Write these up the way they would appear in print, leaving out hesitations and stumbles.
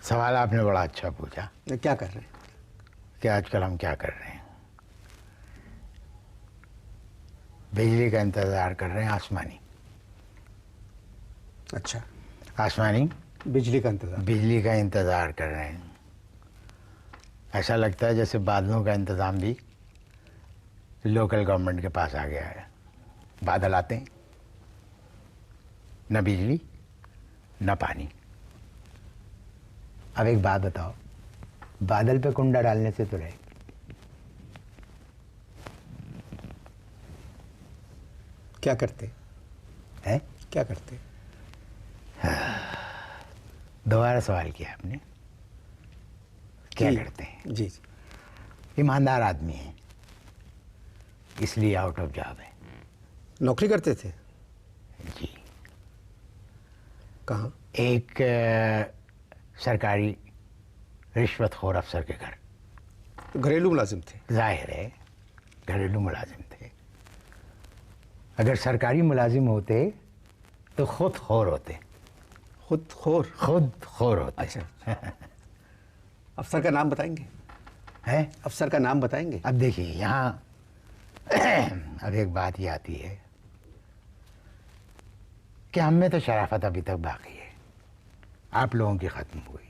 سوال آپ نے بڑا اچھا پوچھا کیا کر رہے ہیں؟ کہ آج کل ہم کیا کر رہے ہیں. بجلی کا انتظار کر رہے ہیں. آسمانی اچھا، آسمانی بجلی کا انتظام. بجلی کا انتظار کر رہے ہیں. ایسا لگتا ہے جیسے بادلوں کا انتظام بھی لوکل گورنمنٹ کے پاس آ گیا ہے. بادل آتے ہیں، نہ بجلی نہ پانی. اب ایک بات بتاؤ، بادل پہ کنڈا ڈالنے سے تو رہے. کیا کرتے ہیں؟ کیا کرتے؟ دوبارہ سوال کیا آپ نے. کیا کرتے ہیں؟ جی. ایماندار آدمی ہیں، اس لیے آؤٹ آف جاب ہے. نوکری کرتے تھے؟ جی. کہاں؟ ایک سرکاری رشوت خور افسر کے گھر. گھریلو ملازم تھے؟ ظاہر ہے گھریلو ملازم تھے. اگر سرکاری ملازم ہوتے تو خود خور ہوتے. خود خور؟ خود خور ہوتے. اچھا. افسر کا نام بتائیں گے؟ ہیں؟ افسر کا نام بتائیں گے؟ اب دیکھیے یہاں اب ایک بات یہ آتی ہے کہ ہم میں تو شرافت ابھی تک باقی ہے. آپ لوگوں کی ختم ہوئی.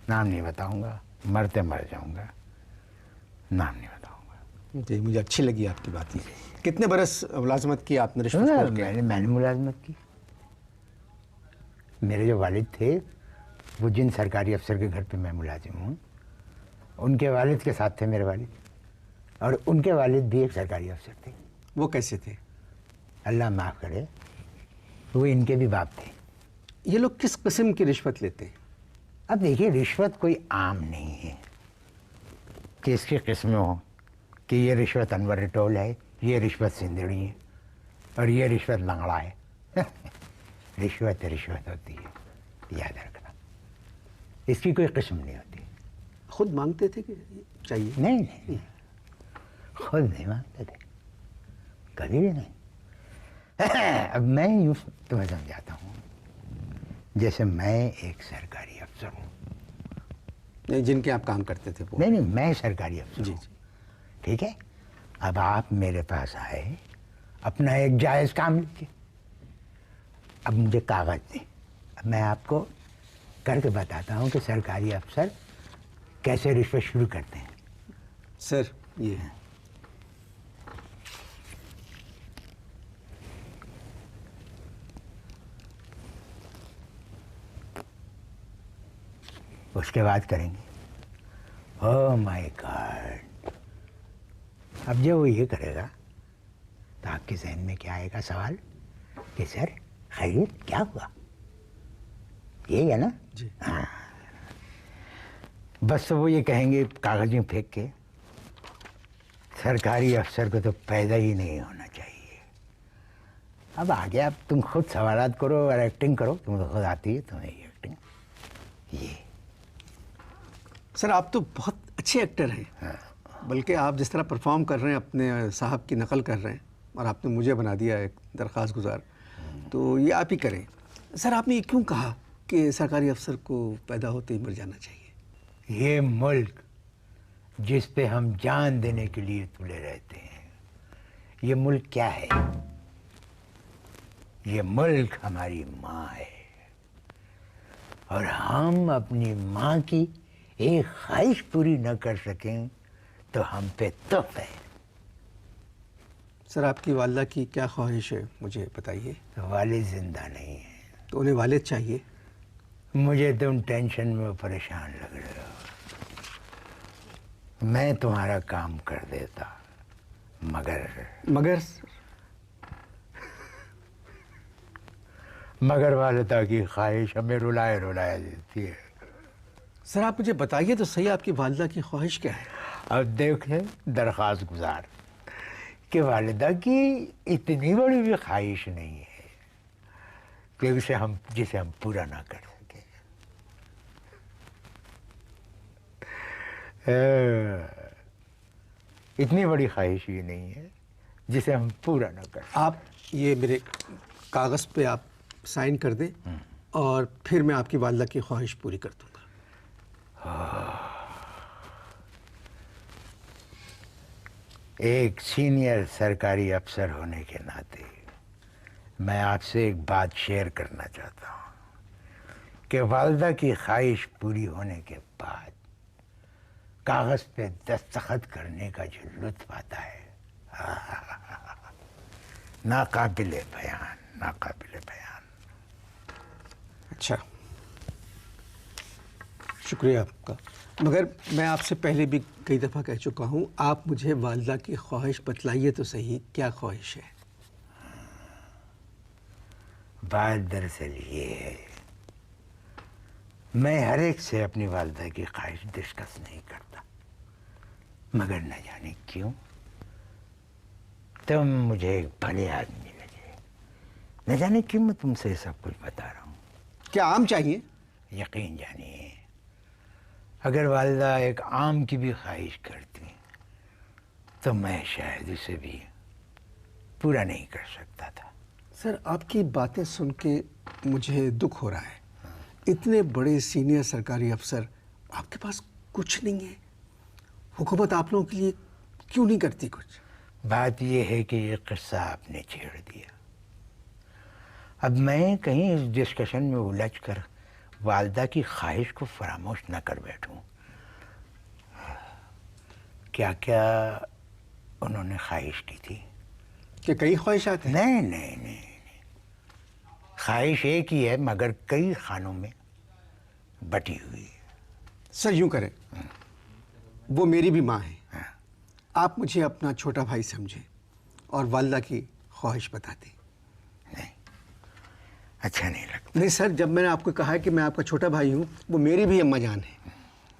نام نہیں بتاؤں گا، مرتے مر جاؤں گا. نام نہیں بتاؤں گا. جی، مجھے اچھی لگی آپ کی بات. کتنے برس ملازمت کی آپ نے رشوت خور کے؟ میں نے ملازمت کی. میرے جو والد تھے وہ جن سرکاری افسر کے گھر پہ میں ملازم ہوں ان کے والد کے ساتھ تھے میرے والد، اور ان کے والد بھی ایک سرکاری افسر تھے. وہ کیسے تھے؟ اللہ معاف کرے، وہ ان کے بھی باپ تھے. یہ لوگ کس قسم کی رشوت لیتے ہیں؟ اب دیکھیے رشوت کوئی عام نہیں ہے کہ اس کی قسمیں ہوں کہ یہ رشوت انور ٹول ہے، یہ رشوت سندھڑی ہے، اور یہ رشوت لنگڑا ہے. رشوت رشوت ہوتی ہے، یاد رکھنا. اس کی کوئی قسم نہیں ہوتی. خود مانگتے تھے کہ چاہیے؟ نہیں، خود نہیں مانگتے تھے، کبھی بھی نہیں. اب میں یوں تمہیں سمجھاتا ہوں، جیسے میں ایک سرکاری افسر ہوں. جن کے آپ کام کرتے تھے وہ؟ نہیں، میں سرکاری افسر جی ہوں. جی. ٹھیک ہے. اب آپ میرے پاس آئے، اپنا ایک جائز کام لیجیے. اب مجھے کاغذ دیں. اب میں آپ کو کر کے بتاتا ہوں کہ سرکاری افسر کیسے رشوت شروع کرتے ہیں. سر یہ اس کے بعد کریں گے. او مائی گاڈ. اب جب وہ یہ کرے گا تو آپ کے ذہن میں کیا آئے گا سوال کہ سر خیریت کیا ہوا؟ یہی ہے نا؟ جی. ہاں. بس تو وہ یہ کہیں گے کاغذیں پھینک کے، سرکاری افسر کو تو پیدا ہی نہیں ہونا چاہیے. اب آگے اب تم خود سوالات کرو اور ایکٹنگ کرو. تم تو خود آتی ہے تمہیں یہ ایکٹنگ. یہ سر آپ تو بہت اچھے ایکٹر ہیں، بلکہ آپ جس طرح پرفارم کر رہے ہیں اپنے صاحب کی نقل کر رہے ہیں، اور آپ نے مجھے بنا دیا ایک درخواست گزار، تو یہ آپ ہی کریں. سر آپ نے یہ کیوں کہا کہ سرکاری افسر کو پیدا ہوتے ہی مر جانا چاہیے؟ یہ ملک جس پہ ہم جان دینے کے لیے تلے رہتے ہیں، یہ ملک کیا ہے؟ یہ ملک ہماری ماں ہے، اور ہم اپنی ماں کی ایک خواہش پوری نہ کر سکیں تو ہم پہ تف ہے. سر آپ کی والدہ کی کیا خواہش ہے مجھے بتائیے. والد زندہ نہیں ہے. تو انہیں والد چاہیے. مجھے تم ٹینشن میں پریشان لگ رہے ہو. میں تمہارا کام کر دیتا، مگر والدہ کی خواہش ہمیں رلائے دیتی ہے. سر آپ مجھے بتائیے تو صحیح، آپ کی والدہ کی خواہش کیا ہے؟ اب دیکھیں درخواست گزار کہ والدہ کی اتنی بڑی بھی خواہش نہیں ہے کہ جسے ہم پورا نہ کر سکیں. اتنی بڑی خواہش یہ نہیں ہے جسے ہم پورا نہ کر سکیں. آپ یہ میرے کاغذ پہ آپ سائن کر دیں، اور پھر میں آپ کی والدہ کی خواہش پوری کر دوں گا. ایک سینئر سرکاری افسر ہونے کے ناطے میں آپ سے ایک بات شیئر کرنا چاہتا ہوں کہ والدہ کی خواہش پوری ہونے کے بعد کاغذ پہ دستخط کرنے کا جو لطف آتا ہے ناقابل بیان، ناقابل بیان۔ اچھا، شکریہ آپ کا، مگر میں آپ سے پہلے بھی کئی دفعہ کہہ چکا ہوں، آپ مجھے والدہ کی خواہش بتلائیے تو صحیح، کیا خواہش ہے؟ بات دراصل یہ ہے، میں ہر ایک سے اپنی والدہ کی خواہش ڈسکس نہیں کرتا، مگر نہ جانے کیوں تم مجھے ایک بھلے آدمی لگے، نہ جانے کیوں میں تم سے سب کچھ بتا رہا ہوں۔ کیا آم چاہیے؟ یقین جانیے، اگر والدہ ایک آم کی بھی خواہش کرتی تو میں شاید اسے بھی پورا نہیں کر سکتا تھا۔ سر، آپ کی باتیں سن کے مجھے دکھ ہو رہا ہے، اتنے بڑے سینئر سرکاری افسر، آپ کے پاس کچھ نہیں ہے؟ حکومت آپ لوگوں کے لیے کیوں نہیں کرتی کچھ؟ بات یہ ہے کہ یہ قصہ آپ نے چھیڑ دیا، اب میں کہیں اس ڈسکشن میں الجھ کر والدہ کی خواہش کو فراموش نہ کر بیٹھوں۔ کیا کیا انہوں نے خواہش کی تھی؟ کہ کئی خواہشات ہیں؟ نہیں نہیں نہیں، خواہش ایک ہی ہے مگر کئی خانوں میں بٹی ہوئی ہے۔ سر یوں کریں، وہ میری بھی ماں ہے، آپ مجھے اپنا چھوٹا بھائی سمجھیں اور والدہ کی خواہش بتا دیں۔ نہیں، اچھا نہیں لگتا۔ نہیں سر، جب میں نے آپ کو کہا ہے کہ میں آپ کا چھوٹا بھائی ہوں، وہ میری بھی اماں جان ہے،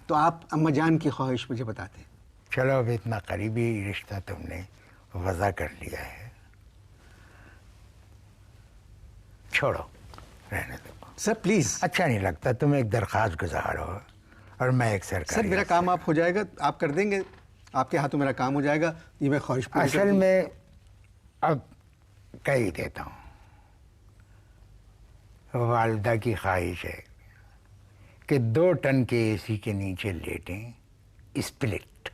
تو آپ اماں جان کی خواہش مجھے بتا دیں۔ چلو، اب اتنا قریبی رشتہ تم نے وضع کر لیا ہے، چھوڑو، رہنے دو۔ Sir please. اچھا نہیں لگتا، تم ایک درخواست گزار ہو اور میں ایک سرکاری سر میرا کام آپ ہو جائے گا، آپ کر دیں گے، آپ کے ہاتھوں میرا کام ہو جائے گا، یہ میں خواہش پوری کر اصل دوں۔ میں اب کہہ ہی دیتا ہوں، والدہ کی خواہش ہے کہ 2 ٹن کے اے سی کے نیچے لیٹیں، اسپلٹ۔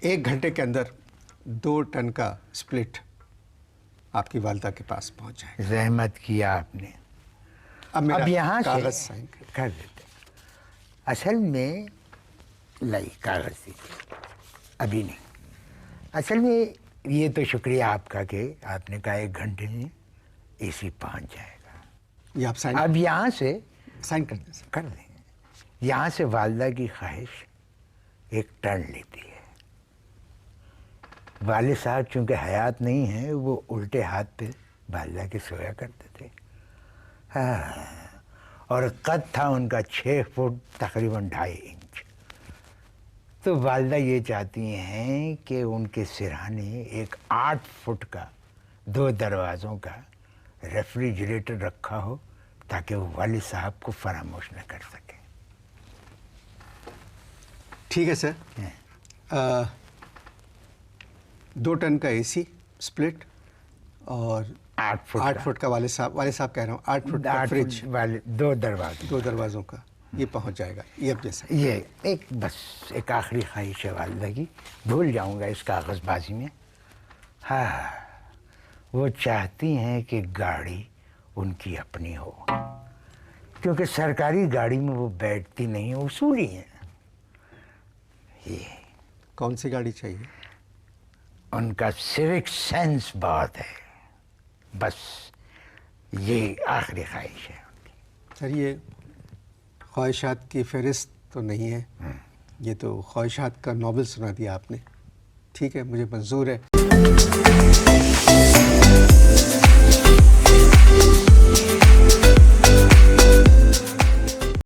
1 گھنٹے کے اندر 2 ٹن کا اسپلٹ آپ کی والدہ کے پاس پہنچ جائے گا۔ زحمت کیا آپ نے، اب میرا اب یہاں کاغذ سے سائن کر دیتے۔ اصل میں لائی کاغذ دیجیے، ابھی نہیں۔ اصل میں یہ تو شکریہ آپ کا کہ آپ نے کہا 1 گھنٹے میں اے سی پہنچ جائے گا۔ یہ آپ سائن اب یہاں سے سائن کر دیں سر۔ کر دیں گے، یہاں سے والدہ کی خواہش ایک ٹرن لیتی ہے۔ والد صاحب چونکہ حیات نہیں ہیں، وہ الٹے ہاتھ پہ والدہ کے سویا کرتے تھے، اور قد تھا ان کا 6 فٹ تقریباً 2.5 انچ۔ تو والدہ یہ چاہتی ہیں کہ ان کے سرہانے ایک 8 فٹ کا 2 دروازوں کا ریفریجریٹر رکھا ہو تاکہ وہ والد صاحب کو فراموش نہ کر سکیں۔ ٹھیک ہے سر، 2 ٹن کا اے سی اسپلٹ اور 8 فٹ کا والد صاحب کہہ رہا ہوں 8 فٹ کا فریج والے 2 دروازے، 2 دروازوں کا، یہ پہنچ جائے گا۔ یہ اب جیسا یہ بس ایک آخری خواہش ہے والدہ کی، بھول جاؤں گا اس کاغذ بازی میں۔ وہ چاہتی ہیں کہ گاڑی ان کی اپنی ہو، کیونکہ سرکاری گاڑی میں وہ بیٹھتی نہیں، اصولی ہیں۔ یہ کون سی گاڑی چاہیے؟ ان کا سیوک سینس بہت ہے، بس یہ آخری خواہش ہے ان کی۔ سر یہ خواہشات کی فہرست تو نہیں ہے، یہ تو خواہشات کا ناول سنا دیا آپ نے۔ ٹھیک ہے، مجھے منظور ہے۔